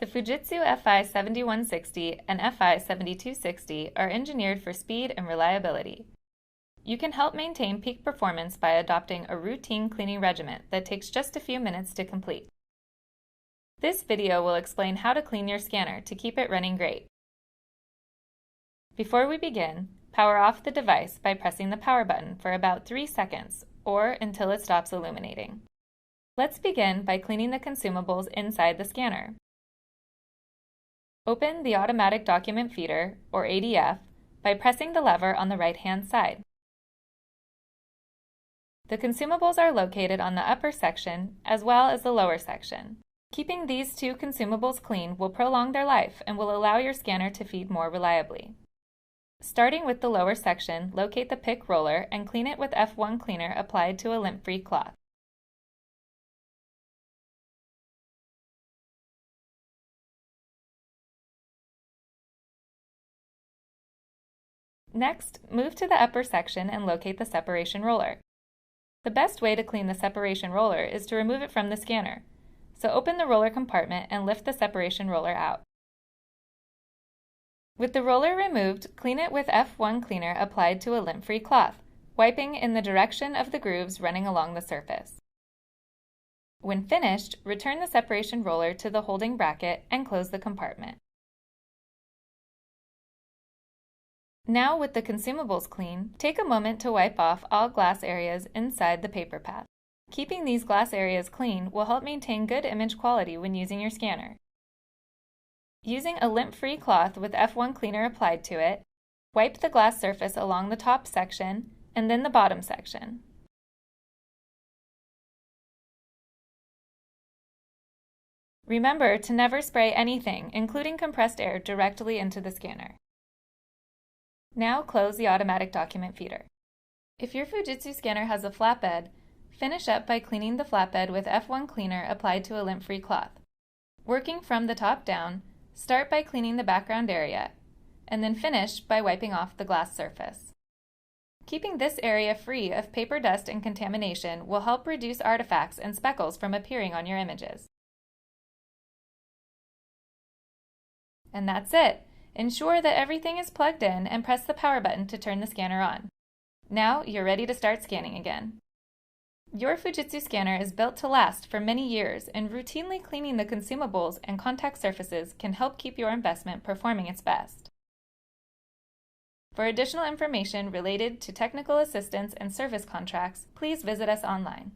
The Fujitsu fi-7160 and fi-7260 are engineered for speed and reliability. You can help maintain peak performance by adopting a routine cleaning regimen that takes just a few minutes to complete. This video will explain how to clean your scanner to keep it running great. Before we begin, power off the device by pressing the power button for about 3 seconds or until it stops illuminating. Let's begin by cleaning the consumables inside the scanner. Open the automatic document feeder, or ADF, by pressing the lever on the right-hand side. The consumables are located on the upper section as well as the lower section. Keeping these two consumables clean will prolong their life and will allow your scanner to feed more reliably. Starting with the lower section, locate the pick roller and clean it with F1 cleaner applied to a lint-free cloth. Next, move to the upper section and locate the separation roller. The best way to clean the separation roller is to remove it from the scanner. So open the roller compartment and lift the separation roller out. With the roller removed, clean it with F1 cleaner applied to a lint-free cloth, wiping in the direction of the grooves running along the surface. When finished, return the separation roller to the holding bracket and close the compartment. Now with the consumables clean, take a moment to wipe off all glass areas inside the paper path. Keeping these glass areas clean will help maintain good image quality when using your scanner. Using a lint-free cloth with F1 cleaner applied to it, wipe the glass surface along the top section and then the bottom section. Remember to never spray anything, including compressed air, directly into the scanner. Now close the automatic document feeder. If your Fujitsu scanner has a flatbed, finish up by cleaning the flatbed with F1 cleaner applied to a lint-free cloth. Working from the top down, start by cleaning the background area, and then finish by wiping off the glass surface. Keeping this area free of paper dust and contamination will help reduce artifacts and speckles from appearing on your images. And that's it! Ensure that everything is plugged in and press the power button to turn the scanner on. Now you're ready to start scanning again. Your Fujitsu scanner is built to last for many years, and routinely cleaning the consumables and contact surfaces can help keep your investment performing its best. For additional information related to technical assistance and service contracts, please visit us online.